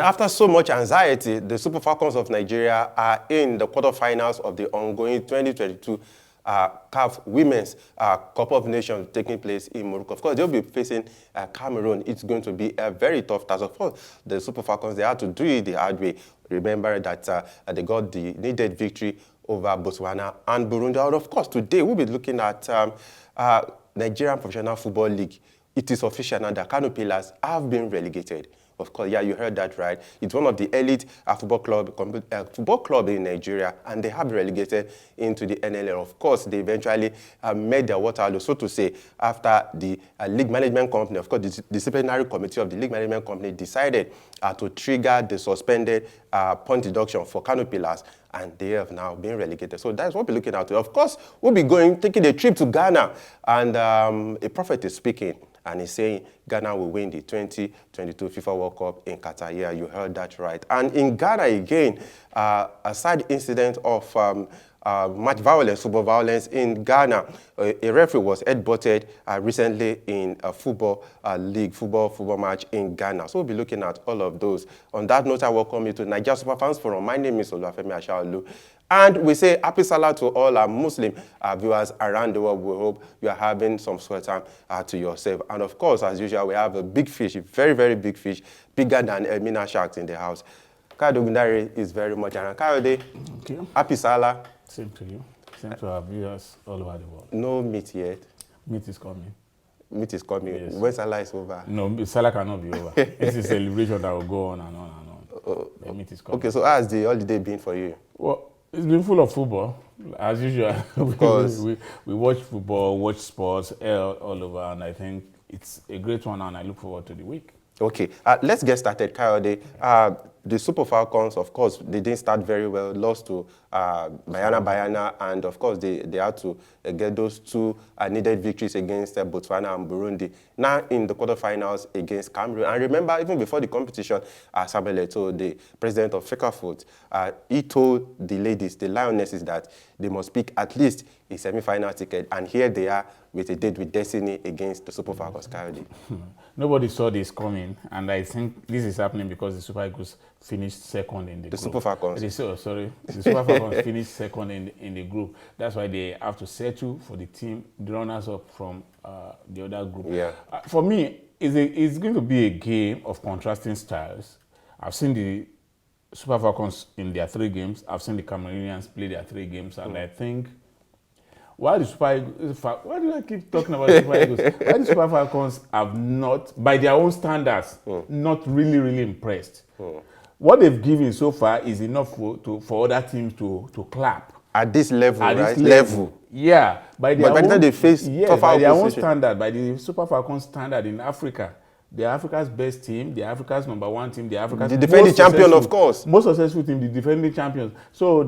after so much anxiety, the Super Falcons of Nigeria are in the quarterfinals of the ongoing 2022 CAF Women's Cup of Nations taking place in Morocco. Of course, they'll be facing Cameroon. It's going to be a very tough task. Of course, the Super Falcons, they had to do it the hard way. Remember that they got the needed victory over Botswana and Burundi. And of course, today we'll be looking at Nigerian Professional Football League. It is official now that Kano Pillars have been relegated. Of course, yeah, you heard that right. It's one of the elite football club in Nigeria, and they have been relegated into the NLL. Of course, they eventually made their water, so to say, after the league management company, of course, the disciplinary committee of the league management company decided to trigger the suspended point deduction for Kano Pillars, and they have now been relegated. So that's what we're looking at. Of course, we'll be taking a trip to Ghana, and a prophet is speaking. And he's saying Ghana will win the 2022 FIFA World Cup in Qatar. Yeah, you heard that right. And in Ghana again, a side incident of match violence, football violence in Ghana. A referee was headbutted recently in a football league, football match in Ghana. So we'll be looking at all of those. On that note, I welcome you to Nigeria Super Fans Forum. My name is Olufemi Ashaolu. And we say happy Salah to all our Muslim viewers around the world. We hope you are having some sweat time to yourself. And of course, as usual, we have a big fish, a very, very big fish, bigger than Elmina sharks in the house. Kayode Ogundare is very much around. Kayode, thank you. Happy Salah. Same to you. Same to our viewers all over the world. No meat yet. Meat is coming. Meat is coming. Yes. When Salah is over? No, Salah cannot be over. It's a celebration that will go on and on and on. The meat is coming. Okay, so how has the holiday been for you? Well, it's been full of football, as usual. Of course. we watch football, watch sports all over, and I think it's a great one, and I look forward to the week. Okay, let's get started, Kayode. The Super Falcons, of course, they didn't start very well, lost to Bayana, and of course, they had to get those two needed victories against Botswana and Burundi. Now in the quarterfinals against Cameroon. And remember, even before the competition, Samuel Eto'o, the president of FECAFOOT, he told the ladies, the Lionesses, that they must pick at least a semi-final ticket. And here they are with a date with destiny against the Super Falcons, Kayode. Nobody saw this coming, and I think this is happening because the Super Eagles finished second in the group. Super Falcons. The Super Falcons finished second in the group. That's why they have to settle for the team, the runners-up from the other group. Yeah. For me, it's going to be a game of contrasting styles. I've seen the Super Falcons in their 3 games. I've seen the Cameroonians play their 3 games, and I think why the Super Eagles, why do I keep talking about the Super Eagles? Why the Super Falcons have not, by their own standards, not really impressed. What they've given so far is enough for other teams to clap. At this level, At right? this level. Yeah. By their the time they face tougher by their own opposition. standard, by the Super Falcons standard in Africa, they're Africa's best team, they're Africa's #1 team, they're Africa's the defending champion, of course. Most successful team, the defending champions. So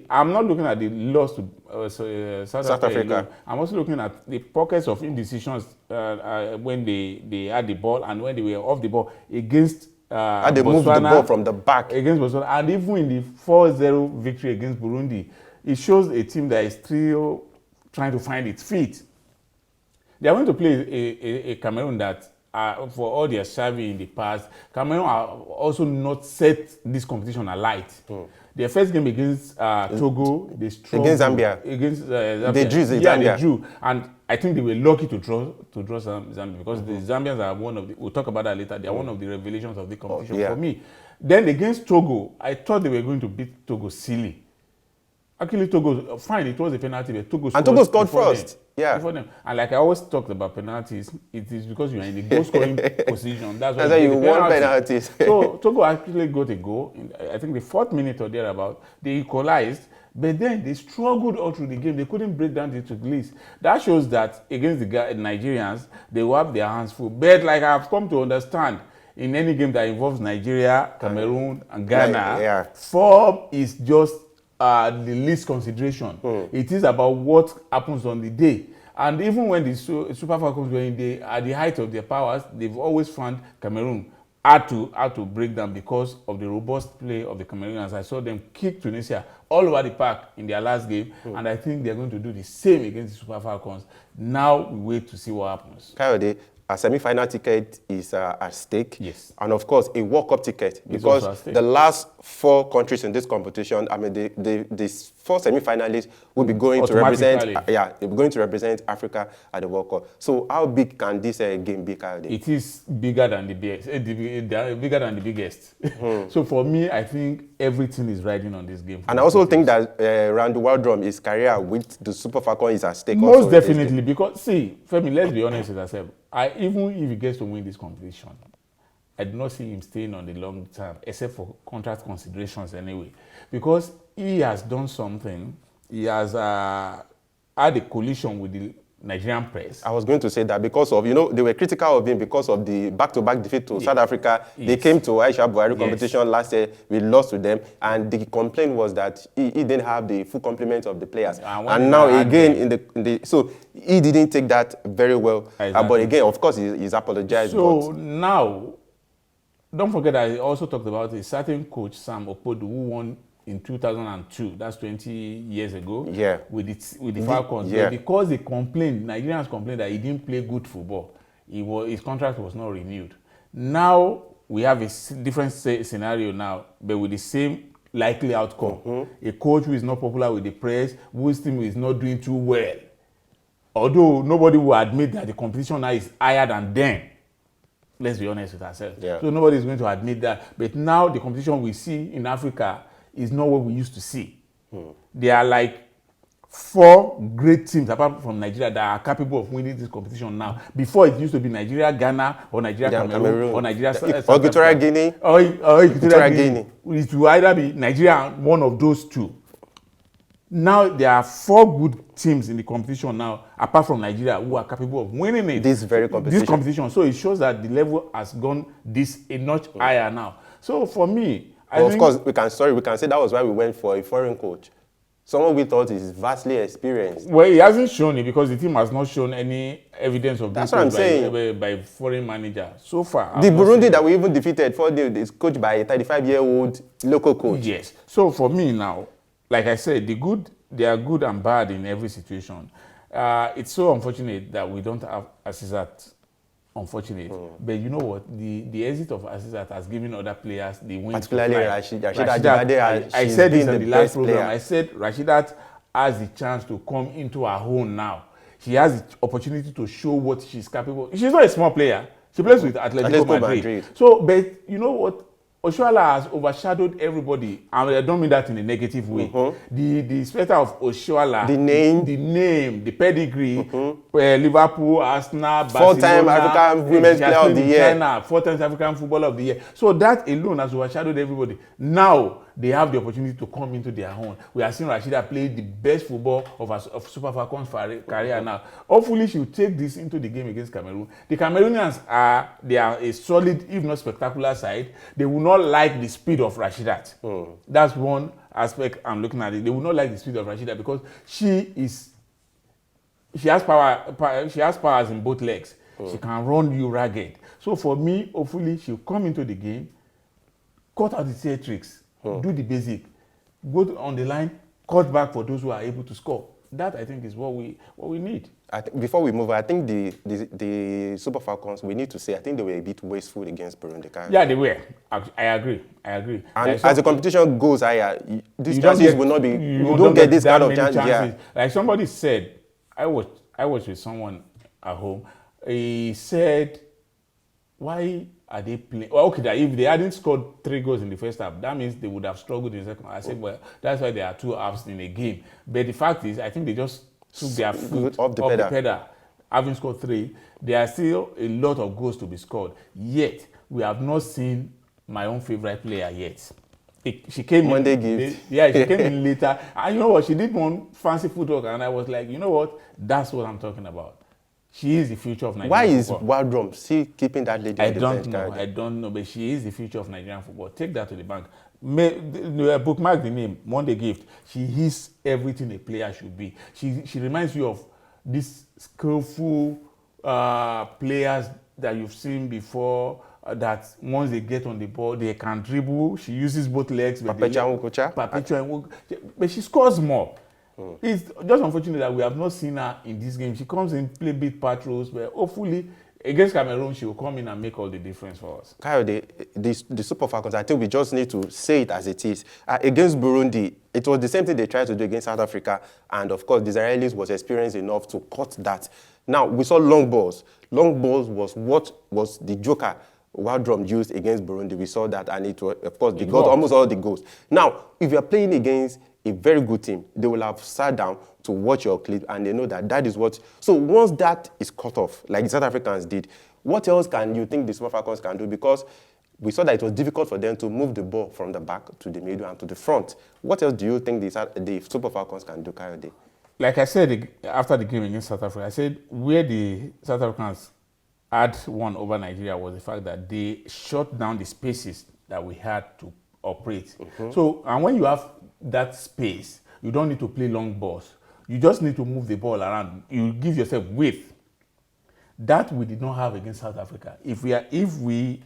I'm not looking at the loss to South Africa. I'm also looking at the pockets of indecisions when they had the ball and when they were off the ball against and they moved the ball from the back. Against Botswana. And even in the 4-0 victory against Burundi, it shows a team that is still trying to find its feet. They are going to play a Cameroon that, for all their savvy in the past, Cameroon are also not set this competition alight. Their first game against Togo, they struggled. Against Zambia. Against Zambia. They drew Zambia. Yeah, they drew. And I think they were lucky to draw Zambia because the Zambians are one of the, we'll talk about that later, they are one of the revelations of the competition for me. Then against Togo, I thought they were going to beat Togo silly. Actually, Togo, fine, it was a penalty, but Togo scored first. Before them. And like I always talked about penalties, it is because you are in a goal-scoring position. That's why you won penalties. So Togo actually got a goal in, I think, the 4th minute or thereabout. They equalized, but then they struggled all through the game. They couldn't break down the list. That shows that against the Nigerians, they will have their hands full. But like I've come to understand, in any game that involves Nigeria, Cameroon, and Ghana, form is just the least consideration. It is about what happens on the day. And even when the Super Falcons were at the height of their powers, they've always found Cameroon had to break them because of the robust play of the Cameroonians. I saw them kick Tunisia all over the park in their last game, and I think they're going to do the same against the Super Falcons. Now we wait to see what happens. Kayode, a semi-final ticket is at stake. Yes. And of course, a World Cup ticket. It's also at Because stake. the last 4 countries in this competition, I mean, the 4 semi-finalists will be going to represent, they'll be going to represent Africa at the World Cup. So how big can this game be, Kyle? It is bigger than the biggest. Bigger than the biggest. So for me, I think everything is riding on this game. And I also think that Randy Waldrum, his career with the Super Falcons is at stake. Most definitely, because see, Femi, let's be honest with ourselves. Even if he gets to win this competition, I do not see him staying on the long term, except for contract considerations anyway. Because he has done something. He has had a collision with the Nigerian press. I was going to say that because of, they were critical of him because of the back-to-back defeat to South Africa. Yes. They came to Aisha Buhari competition last year. We lost to them. And the complaint was that he didn't have the full complement of the players. And now again, so he didn't take that very well. Exactly. But again, of course, he's apologized. So now, don't forget that I also talked about a certain coach, Sam Okpodu, who won in 2002, that's 20 years ago, with the Falcons. Yeah. But because Nigerians complained that he didn't play good football, his contract was not renewed. Now we have a different scenario now, but with the same likely outcome. A coach who is not popular with the press, whose team is not doing too well. Although nobody will admit that the competition now is higher than then. Let's be honest with ourselves. Yeah. So nobody is going to admit that. But now the competition we see in Africa is not what we used to see. There are like 4 great teams apart from Nigeria that are capable of winning this competition now. Before it used to be Nigeria, Ghana, or Nigeria, Cameroon, or Nigeria, or Equatorial Guinea. Or Equatorial Guinea. It will either be Nigeria, one of those 2. Now there are 4 good teams in the competition now, apart from Nigeria, who are capable of winning it. This competition. So it shows that the level has gone a notch higher now. So for me, of course, we can say that was why we went for a foreign coach. Someone we thought is vastly experienced. Well, he hasn't shown it because the team has not shown any evidence of that's what I'm saying. By foreign manager so far. The Burundi that we even defeated is coached by a 35-year-old local coach. Yes. So for me now, like I said, they are good and bad in every situation. It's so unfortunate that we don't have Asisat. Unfortunate. But you know what? The exit of Asisat has given other players the win. Particularly Rashidat. I said this in the last program. I said Rashidat has the chance to come into her own now. She has the opportunity to show what she's capable of. She's not a small player. She plays with Atletico Madrid. So, but you know what? Oshoala has overshadowed everybody, and I don't mean that in a negative way. The specter of Oshoala, the name, the pedigree, Liverpool, Arsenal, Barcelona, 4-time African Women's Player of the Year, China, 4-time African Footballer of the Year. So that alone has overshadowed everybody. Now they have the opportunity to come into their own. We are seeing Rashida play the best football of Super Falcons career now. Hopefully, she will take this into the game against Cameroon. The Cameroonians are a solid, if not spectacular side. They will not like the speed of Rashidat. That's one aspect I'm looking at it. They will not like the speed of Rashidat because she has power. She has powers in both legs. She can run you ragged. So for me, hopefully, she'll come into the game, cut out the theatrics, do the basic, go on the line, cut back for those who are able to score. That I think is what we need. Before we move, I think the Super Falcons, we need to say, I think they were a bit wasteful against Burundi. Yeah, they were. I agree. And as the competition goes higher, these chances will not be. You don't get this kind of chances. Yeah. Like somebody said, I was with someone at home. He said, "Why are they playing? Well, okay, that if they hadn't scored 3 goals in the first half, that means they would have struggled in the second half." I said, well, that's why there are 2 halves in a game. But the fact is, I think they just took their foot off the pedal. Having scored 3, there are still a lot of goals to be scored. Yet, we have not seen my own favorite player yet. She came Monday in. gift. She came in later. And you know what? She did one fancy footwork, and I was like, you know what? That's what I'm talking about. She is the future of Nigerian football. Why is Waldrum still keeping that lady? I don't know, but she is the future of Nigerian football. Take that to the bank. Bookmark the name, Monday Gift. She is everything a player should be. She reminds you of these skillful players that you've seen before, that once they get on the ball, they can dribble. She uses both legs. But she scores more. It's just unfortunate that we have not seen her in this game. She comes in, play big patrols, but hopefully Against Cameroon, she will come in and make all the difference for us. Kyle, the Super Falcons, I think we just need to say it as it is. Against Burundi, it was the same thing they tried to do against South Africa, and of course, the Israelis was experienced enough to cut that. Now, we saw long balls. Long balls was what was the joker Waldrom used against Burundi. We saw that, and it was, of course, they got almost all the goals. Now, if you're playing against a very good team, they will have sat down to watch your clip, and they know that that is what. So once that is cut off, like the South Africans did, what else can you think the Super Falcons can do? Because we saw that it was difficult for them to move the ball from the back to the middle and to the front. What else do you think the Super Falcons can do, Kayode? Like I said after the game against South Africa, I said where the South Africans had won over Nigeria was the fact that they shut down the spaces that we had to operate. So, and when you have that space, you don't need to play long balls. You just need to move the ball around. You give yourself width. That we did not have against South Africa. If the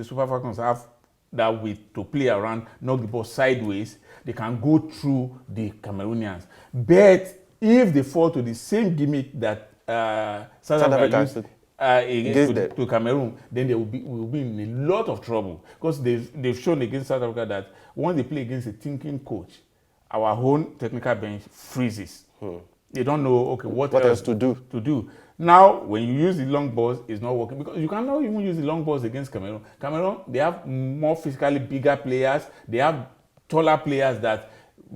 Super Falcons have that width to play around, knock the ball sideways, they can go through the Cameroonians. But if they fall to the same gimmick that South Africa used against to Cameroon, then they will be in a lot of trouble, because they've shown against South Africa that once they play against a thinking coach, our own technical bench freezes. They don't know, okay, what else to do. Now, when you use the long balls, it's not working, because you cannot even use the long balls against Cameroon. Cameroon, they have more physically bigger players. They have taller players that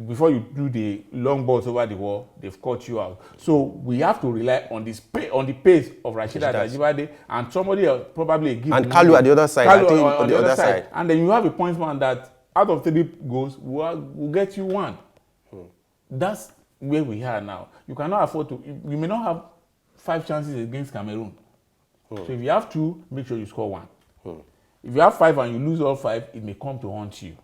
before you do the long balls over the wall, they've caught you out. So we have to rely on the pace of Rashida Ajibade and somebody else, probably and Kalu at the other side. I think on the other side. And then you have a point man that out of 3 goals will get you 1. That's where we are now. You cannot afford to. You may not have 5 chances against Cameroon. So if you have 2, make sure you score 1. If you have 5 and you lose all 5, it may come to haunt you.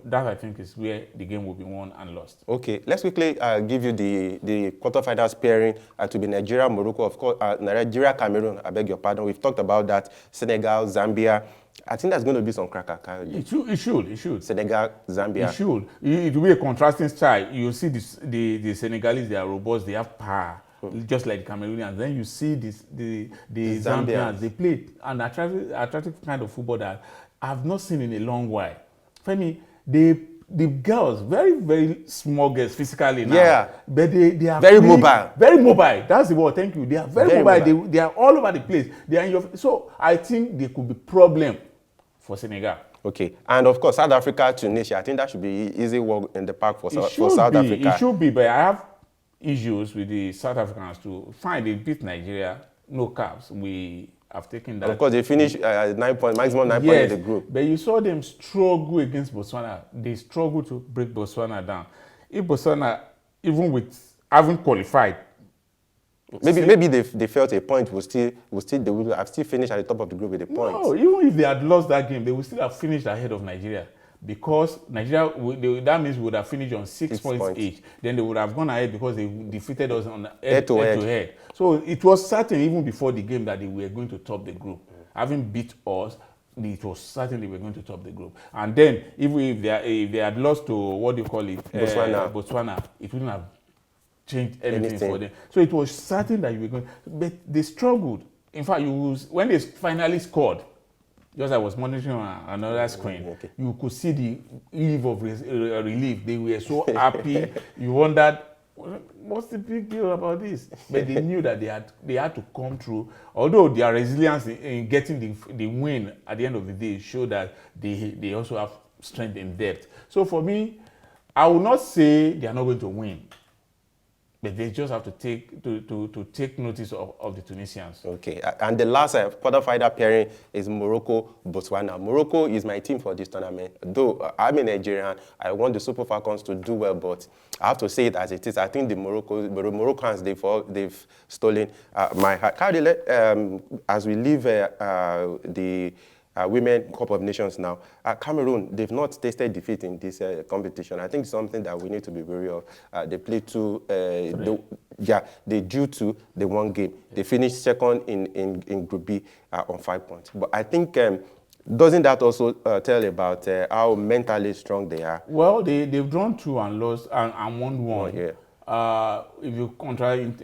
That, I think, is where the game will be won and lost. Okay, let's quickly give you the quarterfinals pairing to be Nigeria, Morocco, of course, Nigeria, Cameroon. I beg your pardon. We've talked about that. Senegal, Zambia. I think there's going to be some cracker. It should. Senegal, Zambia. It should. It will be a contrasting style. You see the Senegalese, they are robust, they have power, just like the Cameroonians. Then you see the Zambians, they play an attractive kind of football that I have not seen in a long while. Femi, the girls, very, very small girls physically now, but they are very mobile. Very mobile. That's the word. Thank you. They are very mobile. They are all over the place. They are in your. So I think there could be problem for Senegal. Okay, and of course South Africa, Tunisia. I think that should be easy work in the park for South Africa. It should be, but I have issues with the South Africans to find they beat Nigeria, no caps. We have taken that. Of course, they finished 9 points, maximum 9 points in the group. But you saw them struggle against Botswana. They struggled to break Botswana down. If Botswana, even with having qualified, maybe they felt a point they would have still finished at the top of the group with a point. No, even if they had lost that game, they would still have finished ahead of Nigeria. Because Nigeria, that means we would have finished on 6 points each. Then they would have gone ahead because they defeated us on head-to-head. So it was certain even before the game that they were going to top the group. Having beat us, it was certain they were going to top the group. And then even if they had lost to, what do you call it? Botswana, it wouldn't have changed anything for them. So it was certain that you were going. But they struggled. In fact, when they finally scored, just I was monitoring another screen, you could see the heave of relief. They were so happy. You wondered, what's the big deal about this? But they knew that they had to come through. Although their resilience in getting the win at the end of the day showed that they also have strength in depth. So for me, I will not say they are not going to win. But they just have to take notice of the Tunisians. Okay, and the last quarterfinal pairing is Morocco-Botswana. Morocco is my team for this tournament. Though I'm a Nigerian, I want the Super Falcons to do well, but I have to say it as it is. I think the Moroccans, they've stolen my heart. As we leave the Women Cup of Nations now, Cameroon, they've not tasted defeat in this competition. I think it's something that we need to be wary of. They played they drew 2, they won game. They finished second in Group B on 5 points. But I think, doesn't that also tell about how mentally strong they are? Well, they've drawn 2 and lost and won 1. if you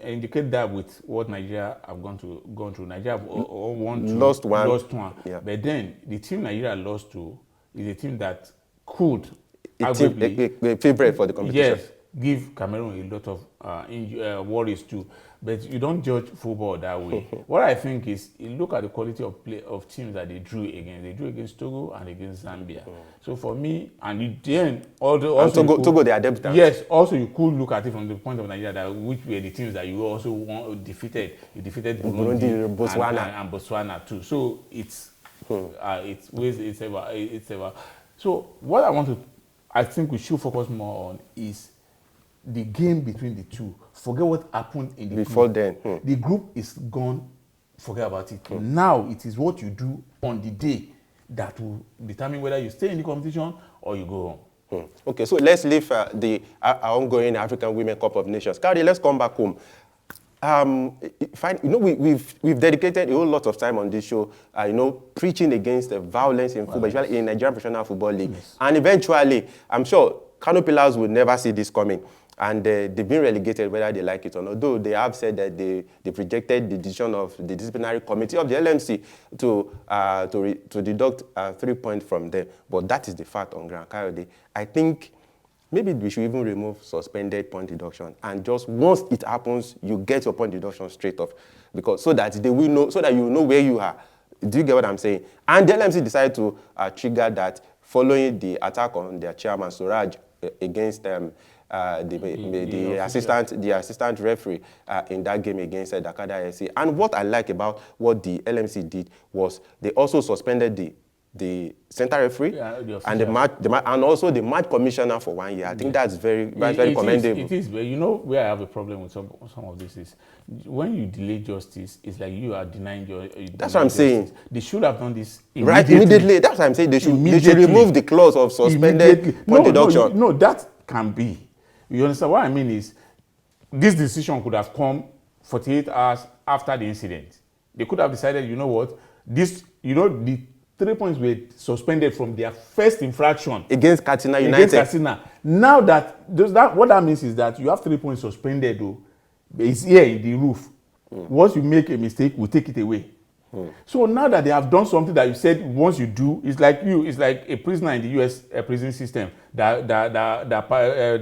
indicate that with what Nigeria have gone through, Nigeria have Lost one. lost one. Yeah. But then the team Nigeria lost to is a team that could A favorite for the competition. yes, give Cameroon a lot of worries too. But you don't judge football that way. What I think is, you look at the quality of play of teams that they drew against. They drew against Togo and against Zambia. So for me, and then also Togo, they are debutants. Yes, also you could look at it from the point of Nigeria, that which were the teams that you also defeated. You defeated Burundi, Botswana. and Botswana too. So it's ever. So what I think we should focus more on is the game between the two. Forget what happened in the Before group. then. The group is gone. Forget about it. Now it is what you do on the day that will determine whether you stay in the competition or you go home. Okay, so let's leave the ongoing African Women Cup of Nations. Carrie, let's come back home. We've dedicated a whole lot of time on this show, preaching against the violence in football, especially in Nigerian Professional Football League. Yes. And eventually, I'm sure Kano Pillars will never see this coming. And they've been relegated whether they like it or not. Though they have said that they rejected the decision of the disciplinary committee of the LMC to deduct 3 points from them. But that is the fact on ground. Kayode, I think maybe we should even remove suspended point deduction, and just once it happens, you get your point deduction straight off, because so that they will know, so that you know where you are. Do you get what I'm saying? And the LMC decided to trigger that following the attack on their chairman Suraj against the assistant referee in that game against Dakar SC. And what I like about what the LMC did was they also suspended the center referee and and also the match commissioner for 1 year. I think that's very commendable. It is, but you know where I have a problem with some of this is when you delay justice, it's like you are denying that's what I'm saying. They should have done this immediately. That's what I'm saying. They should remove the clause of suspended point deduction. No, that can be. You understand what I mean is this decision could have come 48 hours after the incident. They could have decided, you know what, the 3 points were suspended from their first infraction against Katsina United. Now what that means is that you have 3 points suspended, though. It's here in the roof. Once you make a mistake, we'll take it away. So now that they have done something that you said once you do, it's like a prisoner in the U.S. prison system that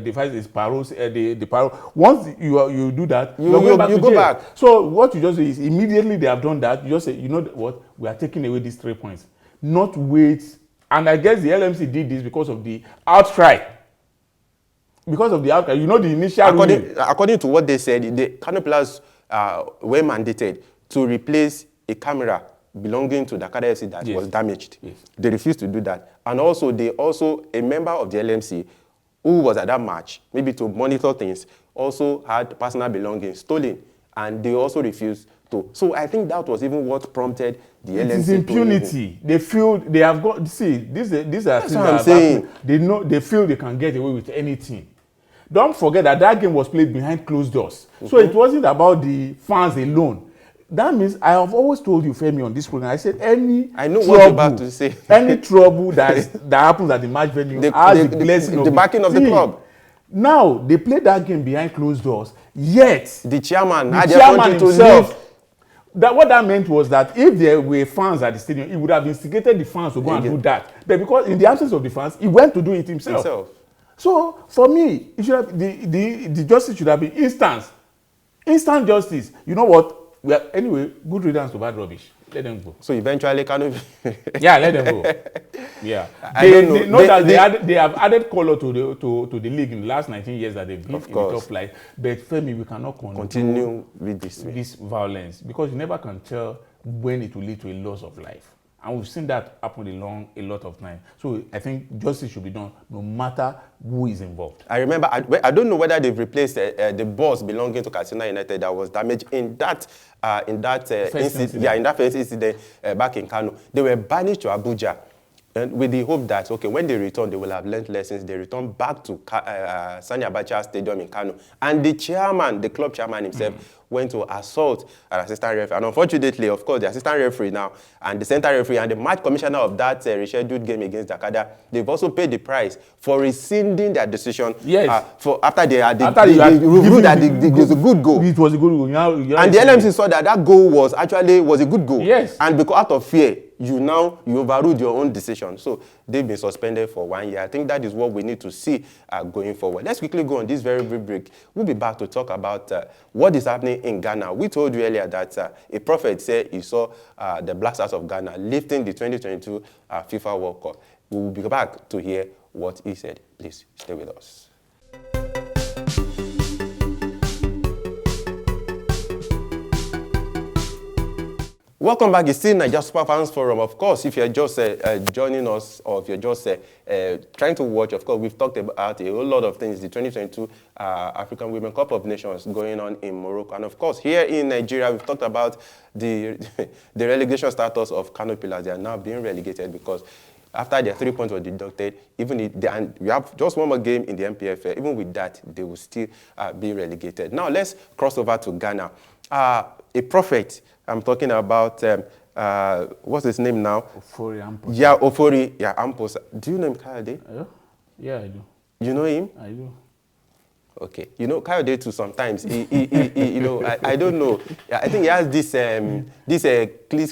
defies its parole. The parole. Once you do that, you go back. So what you just say is immediately they have done that. You just say, you know what, we are taking away these 3 points. Not wait. And I guess the LMC did this because of the outcry. Because of the outcry, the initial according to what they said, the Kano Pillars were mandated to replace a camera belonging to Dakar FC that was damaged. Yes. They refused to do that. And also, a member of the LMC who was at that match, maybe to monitor things, also had personal belongings stolen, and they also refused to. So I think that was even what prompted the LMC. It's impunity. They feel they have got. See, these are things that I'm saying. They feel they can get away with anything. Don't forget that game was played behind closed doors. So it wasn't about the fans alone. That means I have always told you, Femi, on this program, I said I know what you're about to say. Any trouble that happens at the match venue has the blessing the backing of the club. Now, they played that game behind closed doors, yet the chairman himself, what that meant was that if there were fans at the stadium, he would have instigated the fans to go and do that. But because in the absence of the fans, he went to do it himself. So, for me, it should have, the justice should have been instant justice. You know what? Anyway, good riddance to bad rubbish. Let them go. So eventually, let them go. Yeah, they have added color to the league in the last 19 years that they've been in the top flight. But Femi, we cannot continue with this violence, because you never can tell when it will lead to a loss of life. And we've seen that happen a lot of times. So I think justice should be done no matter who is involved. I remember, I don't know whether they've replaced the bus belonging to Katsina United that was damaged in that incident. Yeah, in that first incident back in Kano. They were banished to Abuja, and with the hope that, okay, when they return, they will have learned lessons. They return back to Sani Abacha Stadium in Kano. And the club chairman himself, went to assault an assistant referee. And unfortunately, of course, the assistant referee now and the center referee and the match commissioner of that rescheduled game against Dakada, they've also paid the price for rescinding their decision. Yes. After they ruled that it was a good goal. It was a good goal. And the LMC saw that goal was actually a good goal. Yes. And because out of fear, you overruled your own decision. So they've been suspended for 1 year. I think that is what we need to see going forward. Let's quickly go on this very brief break. We'll be back to talk about what is happening in Ghana. We told you earlier that a prophet said he saw the Black Stars of Ghana lifting the 2022 FIFA World Cup. We will be back to hear what he said. Please stay with us. Welcome back. It's still Nigeria Super Fans Forum. Of course, if you're just joining us or if you're just trying to watch, of course, we've talked about a whole lot of things. The 2022 African Women Cup of Nations going on in Morocco. And of course, here in Nigeria, we've talked about the relegation status of Kano Pillars. They are now being relegated because after their 3 points were deducted, and we have just one more game in the MPFL, even with that, they will still be relegated. Now, let's cross over to Ghana. A prophet, I'm talking about, what's his name now? Ofori Ampos. Yeah, Ofori, yeah, Ampos. Do you know him, Kayode? Yeah, I do. You know him? I do. Okay. You know, Kayode too, sometimes, I don't know. I think he has this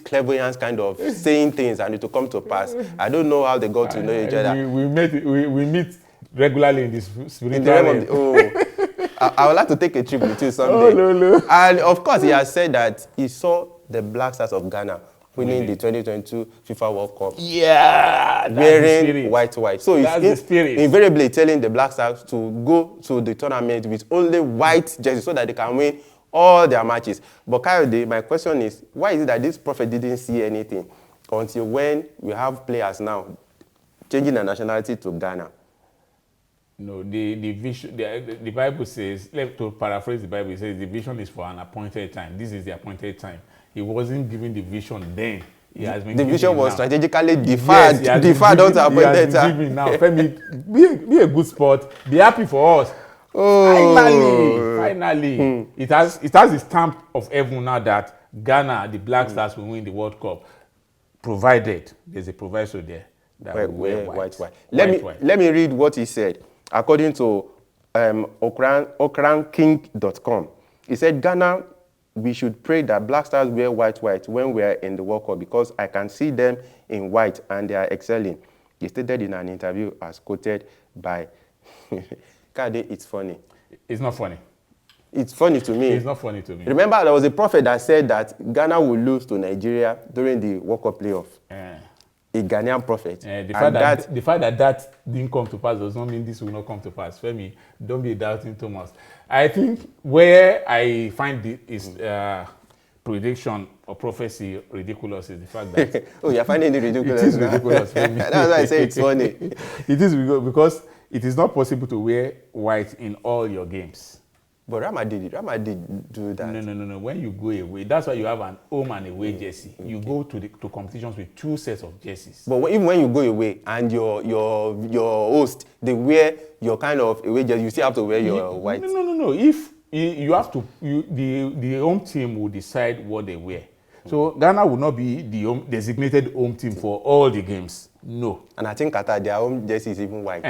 clairvoyance kind of saying things and it will come to pass. I don't know how they got to know each other. We meet regularly in this spiritual realm. I would like to take a trip with you someday. Oh, no. And of course, he has said that he saw the Black Stars of Ghana winning the 2022 FIFA World Cup. Yeah, wearing white. So that's he's invariably telling the Black Stars to go to the tournament with only white jerseys so that they can win all their matches. But Kayode, my question is, why is it that this prophet didn't see anything until when we have players now changing their nationality to Ghana? No, the vision, the Bible says, to paraphrase the Bible, it says the vision is for an appointed time. This is the appointed time. He wasn't given the vision then. He has been the vision was now. Strategically deferred, deferred onto appointed time. Now, Femi, be a good sport. Be happy for us. Oh. Finally, it has the stamp of heaven now that Ghana, the Black Stars, will win the World Cup, provided there's a proviso there. White. Let me read what he said. According to okranking.com, he said, Ghana, we should pray that Black Stars wear white when we are in the World Cup because I can see them in white and they are excelling. He stated in an interview as quoted by Kade, it's funny. It's not funny. It's funny to me. It's not funny to me. Remember, there was a prophet that said that Ghana will lose to Nigeria during the World Cup playoff. A Ghanaian prophet. The fact that didn't come to pass does not mean this will not come to pass. Femi, don't be doubting Thomas. I think where I find this prediction or prophecy ridiculous is the fact that... Oh, you're finding it ridiculous. It is ridiculous, Femi. That's why I say it's funny. It is because it is not possible to wear white in all your games. But Rama did do that. No. When you go away, that's why you have an home and away jersey. Okay. You go to competitions with 2 sets of jerseys. But even when you go away and your host, they wear your kind of away jersey, you still have to wear your white. No. If you have to, the home team will decide what they wear. So Ghana will not be the designated home team for all the games. No. And I think Qatar, their home jersey is even white.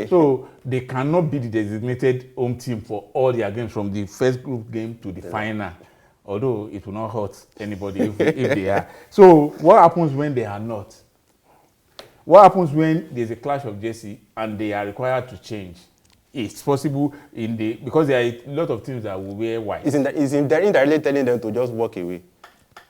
So they cannot be the designated home team for all their games from the first group game to the final. Although it will not hurt anybody if they are. So what happens when they are not? What happens when there's a clash of jersey and they are required to change? It's possible because there are a lot of teams that will wear white. Is they're indirectly telling them to just walk away?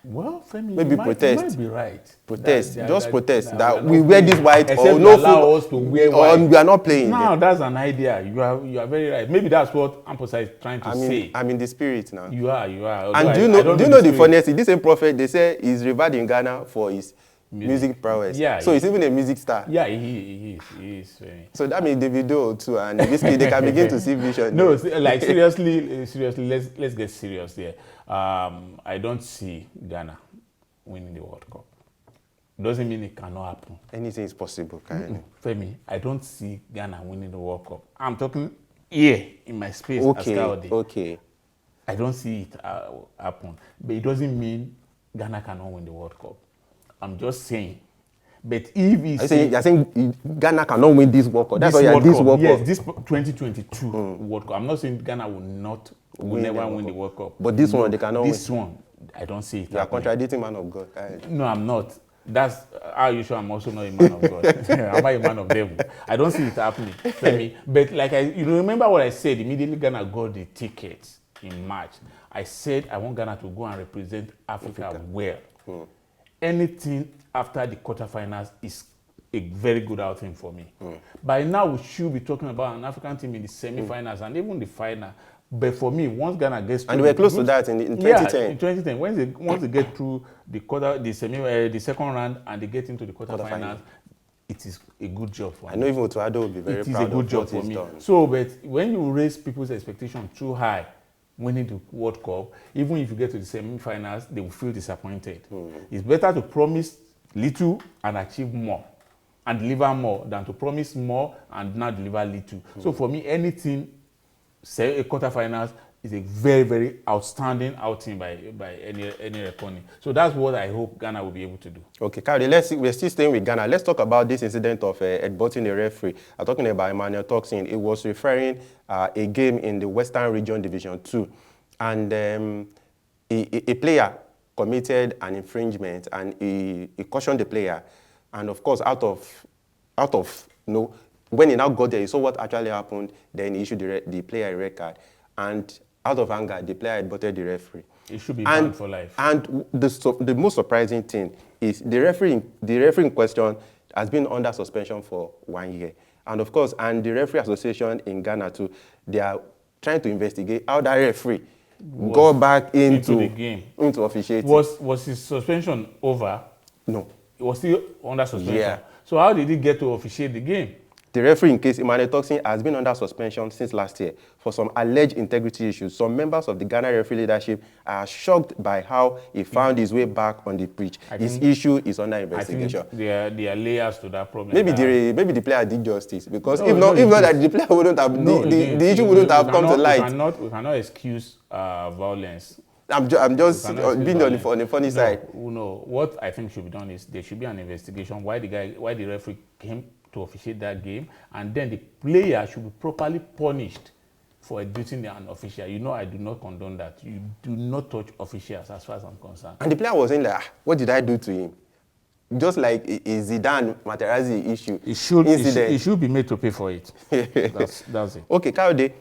Well, Femi, maybe protest. You might be right. Protest. That we wear this white or no allow us to wear white. Or we are not playing. No, that's an idea. You are very right. Maybe that's what Amposa is trying to say. I'm in the spirit now. You are. And do you know the funniest thing? This same prophet, they say, is revered in Ghana for his music prowess. Yeah. So he's even a music star. Yeah, he is. So that means Davido too, and basically they can begin to see vision. No, like seriously, let's get serious there. I don't see Ghana winning the World Cup. Doesn't mean it cannot happen. Anything is possible, can Femi, I don't see Ghana winning the World Cup. I'm talking here in my space. Okay. I don't see it happen. But it doesn't mean Ghana cannot win the World Cup. I'm just saying. But if You're saying Ghana cannot win this World Cup. That's why World this Cup, World yes, Cup. this 2022 World Cup. I'm not saying Ghana will never win the World Cup. But this one, they cannot win. This one, I don't see it. You are contradicting man of God. No, I'm not. That's how you sure I'm also not a man of God. Am I a man of devil? I don't see it happening. Femi. But like you remember what I said immediately Ghana got the tickets in March. I said I want Ghana to go and represent Africa well. Anything after the quarterfinals is a very good outing for me. By now we should be talking about an African team in the semifinals and even the final. But for me, once Ghana gets through, and we were close to that in 2010. Yeah, in 2010. Once they get through the second round and they get into the quarterfinals, it is a good job for me. I know even Otuado will be very proud of what he's done. So, but when you raise people's expectation too high, winning the World Cup, even if you get to the semi-finals, they will feel disappointed. It's better to promise little and achieve more and deliver more than to promise more and not deliver little. So for me, anything, say a quarterfinals, is a very, very outstanding outing by any reckoning. So that's what I hope Ghana will be able to do. Okay, Kari, we're still staying with Ghana. Let's talk about this incident of headbutting a referee. I'm talking about Emmanuel Toxin. It was referring a game in the Western Region Division 2. And a player committed an infringement and he cautioned the player. And of course, out of when he now got there, he saw what actually happened, then he issued the player a red card. And out of anger, the player headbutted the referee. It should be banned for life. And the most surprising thing is the referee in question has been under suspension for 1 year. And of course, and the referee association in Ghana too, they are trying to investigate how that referee got back into the game, into officiating. Was his suspension over? No. It was still under suspension. Yeah. So how did he get to officiate the game? The referee in case Emmanuel Toxin has been under suspension since last year for some alleged integrity issues. Some members of the Ghana referee leadership are shocked by how he found his way back on the pitch. His issue is under investigation. I think there are layers to that problem. Maybe the player did justice because if not that the player wouldn't have the issue wouldn't have come to light. We cannot excuse violence. I'm just being on the funny side. No, what I think should be done is there should be an investigation why the referee came to officiate that game, and then the player should be properly punished for executing an official. You know, I do not condone that. You do not touch officials as far as I'm concerned. And the player was saying like, what did I do to him? Just like a Zidane Materazzi issue. He should be made to pay for it. That's it. Okay, Kayode,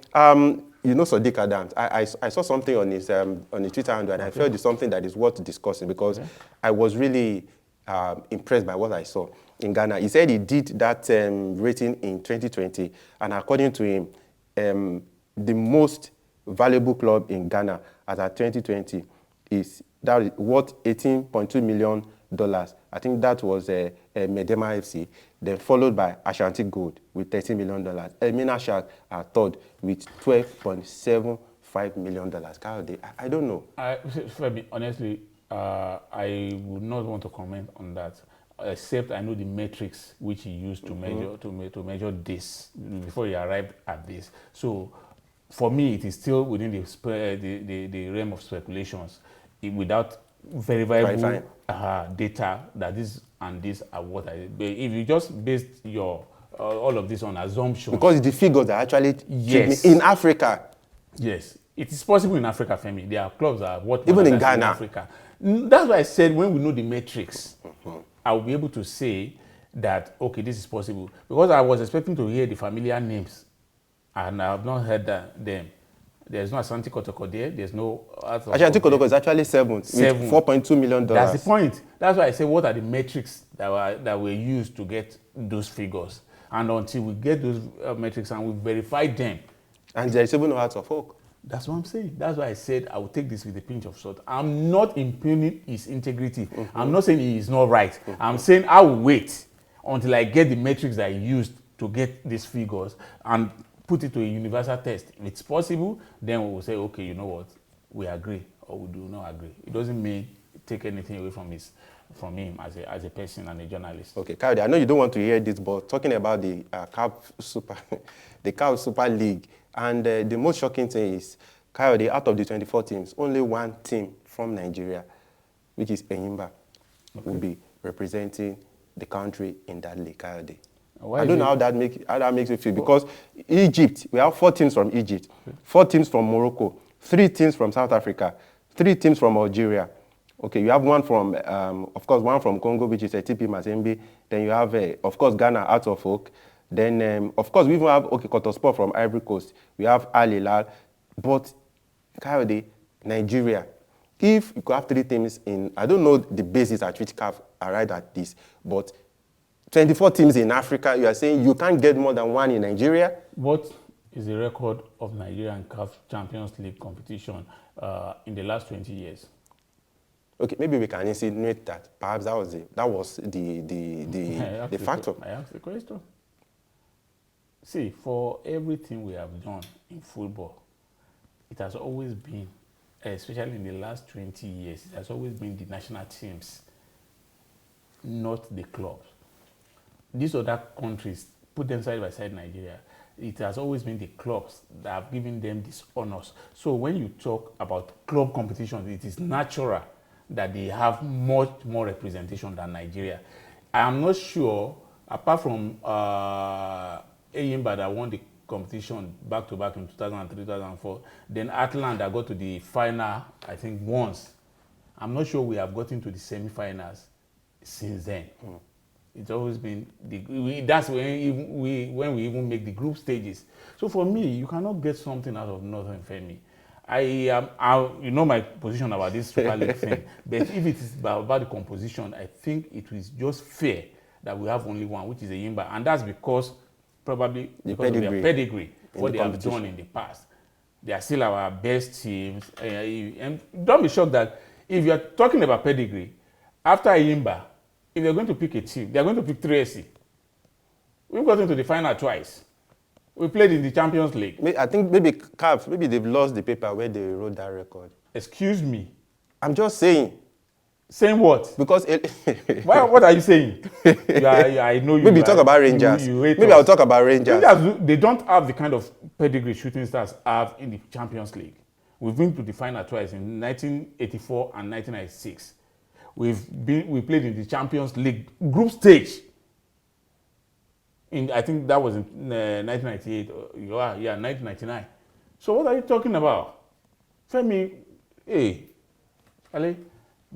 you know Sadiq Adams. I saw something on his Twitter handle, and I felt it's something that is worth discussing because I was really impressed by what I saw in Ghana. He said he did that rating in 2020, and according to him, the most valuable club in Ghana as at 2020 is worth $18.2 million. I think that was Medema FC, then followed by Ashanti Gold with $13 million. Elmina Shark are third with $12.75 million. I don't know. Honestly, I would not want to comment on that, except I know the metrics which he used to measure to measure this before he arrived at this. So, for me, it is still within the realm of speculations, without verifiable data that this and this are what I. But if you just based your all of this on assumptions, because the figures are actually in Africa. Yes, it is possible in Africa, Femi. There are clubs that are what even in Ghana. In Africa. That's why I said when we know the metrics, I will be able to say that okay, this is possible. Because I was expecting to hear the familiar names, and I have not heard them. There's no Ashanti Kotoko there. There's no. Ashanti Kotoko is actually seventh with $4.2 million. That's the point. That's why I say what are the metrics that were used to get those figures, and until we get those metrics and we verify them, and there is even no heart of oak. That's what I'm saying. That's why I said I will take this with a pinch of salt. I'm not impugning his integrity. I'm not saying he is not right. I'm saying I will wait until I get the metrics that he used to get these figures and put it to a universal test. If it's possible, then we will say, okay, you know what, we agree or we do not agree. It doesn't mean take anything away from him as a person and a journalist. Okay, Kayode, I know you don't want to hear this, but talking about the CAF Super League, and the most shocking thing is Coyote, out of the 24 teams, only one team from Nigeria, which is Enyimba, will be representing the country in that league, Coyote. I don't know how that makes you feel, because Egypt, we have 4 teams from Egypt, 4 teams from Morocco, 3 teams from South Africa, 3 teams from Algeria. Okay, you have one from, of course, one from Congo, which is a TP Mazembe. Then you have, of course, Ghana, Out of Oak. Then, of course, we even have Kotosport from Ivory Coast. We have Al Hilal. But, Coyote, Nigeria, if you could have 3 teams in, I don't know the basis at which CAF arrived at this, but 24 teams in Africa, you are saying you can't get more than 1 in Nigeria? What is the record of Nigerian CAF Champions League competition in the last 20 years? Okay, maybe we can insinuate that perhaps that was the factor. I asked the question. See, for everything we have done in football, it has always been, especially in the last 20 years, it has always been the national teams, not the clubs. These other countries, put them side by side Nigeria, it has always been the clubs that have given them these honors. So when you talk about club competitions, it is natural that they have much more representation than Nigeria. I am not sure, apart from Enyimba that won the competition back-to-back in 2003, 2004, then Atlant that got to the final, I think, once. I'm not sure we have gotten to the semi-finals since then. It's always been, that's when we even make the group stages. So for me, you cannot get something out of nothing, Femi. You know my position about this Super League thing, but if it is about the composition, I think it is just fair that we have only one, which is Enyimba, and that's because probably because of their pedigree, what they have done in the past. They are still our best teams, and don't be shocked that if you are talking about pedigree, after Enyimba, if they're going to pick a team, they're going to pick 3SC. We've got into the final twice. We played in the Champions League. I think maybe CAF, maybe they've lost the paper where they wrote that record. Excuse me. I'm just saying. Saying what? Because what are you saying? I know you. Maybe talk about Rangers. Maybe I'll talk about Rangers. They don't have the kind of pedigree shooting stars have in the Champions League. We've been to the final twice in 1984 and 1996. We played in the Champions League group stage. I think that was in 1998, 1999. So what are you talking about? Femi, hey, Ali,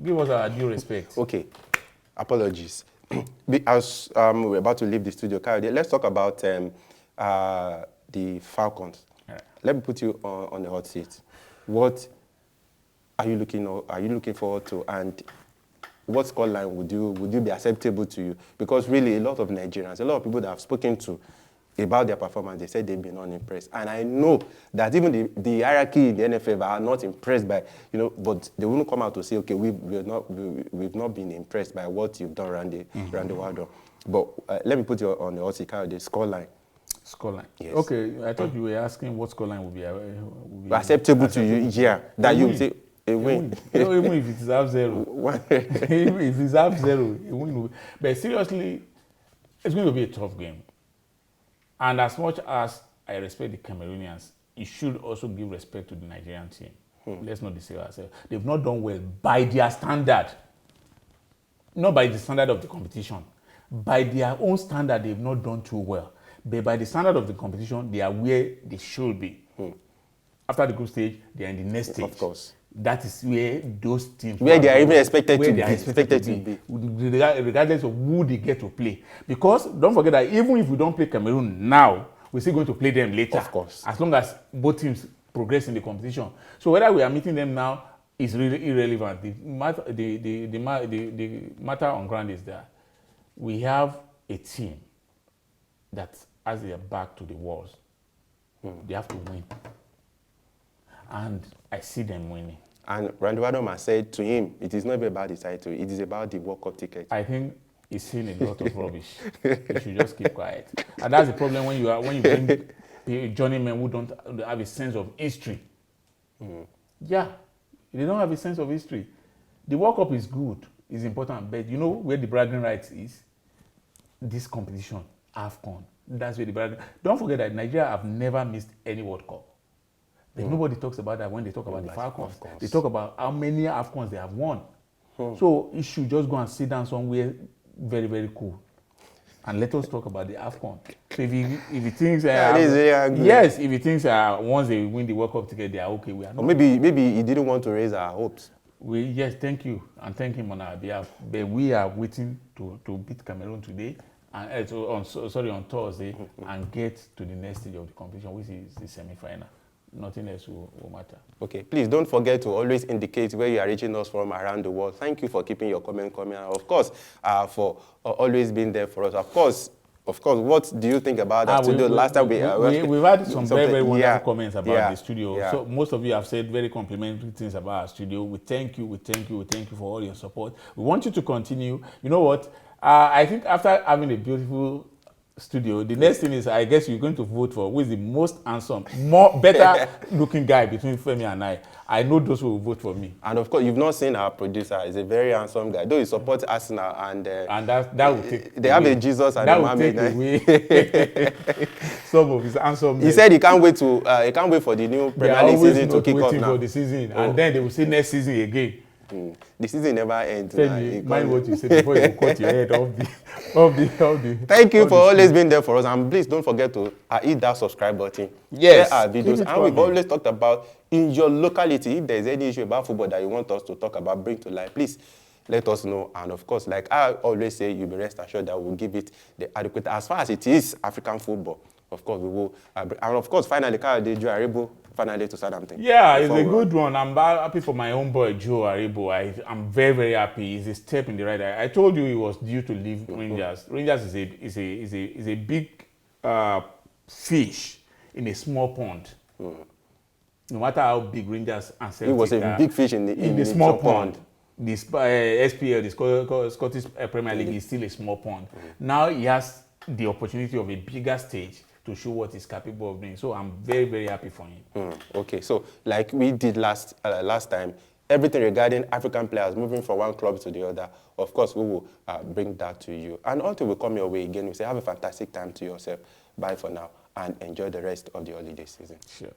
give us our due respect. Okay, apologies. As we're about to leave the studio, let's talk about the Falcons. Right. Let me put you on the hot seat. What are you looking forward to, and what scoreline would you be acceptable to you? Because really, a lot of Nigerians, a lot of people that I've spoken to about their performance, they said they've been unimpressed. And I know that even the hierarchy in the NFL are not impressed by, but they wouldn't come out to say, okay, we've not been impressed by what you've done around the world. But let me put you on the hot seat, the scoreline. Scoreline. Yes. Yes. Okay, I thought you were asking what scoreline would be acceptable to you. Yeah, that you would say. A win. Even if it is 0-0. Even if it's 0-0, a win. But seriously, it's going to be a tough game. And as much as I respect the Cameroonians, you should also give respect to the Nigerian team. Let's not deceive ourselves. They've not done well by their standard. Not by the standard of the competition. By their own standard, they've not done too well. But by the standard of the competition, they are where they should be. After the group stage, they are in the next stage. Of course. That is where those teams where they are even expected to be, regardless of who they get to play. Because don't forget that even if we don't play Cameroon now, we're still going to play them later. Of course. As long as both teams progress in the competition. So whether we are meeting them now is really irrelevant. The matter on ground is that we have a team that, as they are back to the walls, they have to win. And I see them winning. And Randy Wadoma said to him, it is not even about the title, it is about the World Cup ticket. I think he's seen a lot of rubbish. You should just keep quiet. And that's the problem when you bring journeymen who don't have a sense of history. Yeah, they don't have a sense of history. The World Cup is good, it's important, but you know where the bragging rights is? This competition, AFCON. That's where the bragging. Don't forget that Nigeria have never missed any World Cup. But nobody talks about that when they talk about the Falcons. Falcons. They talk about how many AFCONs they have won. So you should just go and sit down somewhere very, very cool. And let us talk about the AFCON. So if he thinks yes, if he thinks once they win the World Cup together, they are okay. We are not. Or maybe he didn't want to raise our hopes. Yes, thank you, and thank him on our behalf. But we are waiting to beat Cameroon today, and on Thursday, and get to the next stage of the competition, which is the semi-final. Nothing else will matter. Okay, please don't forget to always indicate where you are reaching us from around the world. Thank you for keeping your comment coming, and of course, for always being there for us. Of course, what do you think about that studio? Last time we've had some very wonderful comments about the studio. Yeah. So most of you have said very complimentary things about our studio. We thank you for all your support. We want you to continue. You know what? I think after having a beautiful studio, the next thing is, I guess you're going to vote for who is the most handsome, better looking guy between Femi and I. I know those who will vote for me. And of course, you've not seen our producer. He's a very handsome guy. Though he supports Arsenal, and that will take they have a Jesus and a Muhammad. That will take away some of his handsomeness. He said he can't wait for the new Premier League season to kick off now. For the season, and then they will see next season again. The season never ends. Mind what you say before you cut your head off the. Thank you for always being there for us, and please don't forget to hit that subscribe button. Yes, share our videos, and we've always talked about in your locality. If there's any issue about football that you want us to talk about, bring to light, please let us know. And of course, like I always say, you'll be rest assured that we'll give it the adequate. As far as it is African football, of course we will. And of course, finally, Joe Aribo finally to Southampton. Yeah, it's a good one. I'm happy for my own boy Joe Aribo. I'm very, very happy. It's a step in the right direction. I told you he was due to leave Rangers. Rangers is a big fish in a small pond. No matter how big Rangers and Celtic, it was a big fish in the small pond. The SPL, the Scottish Premier League, is still a small pond. Now he has the opportunity of a bigger stage to show what he's capable of doing. So I'm very, very happy for him. Okay, so like we did last time, everything regarding African players moving from one club to the other, of course, we will bring that to you. And until we come your way again, we say have a fantastic time to yourself. Bye for now, and enjoy the rest of the holiday season. Sure.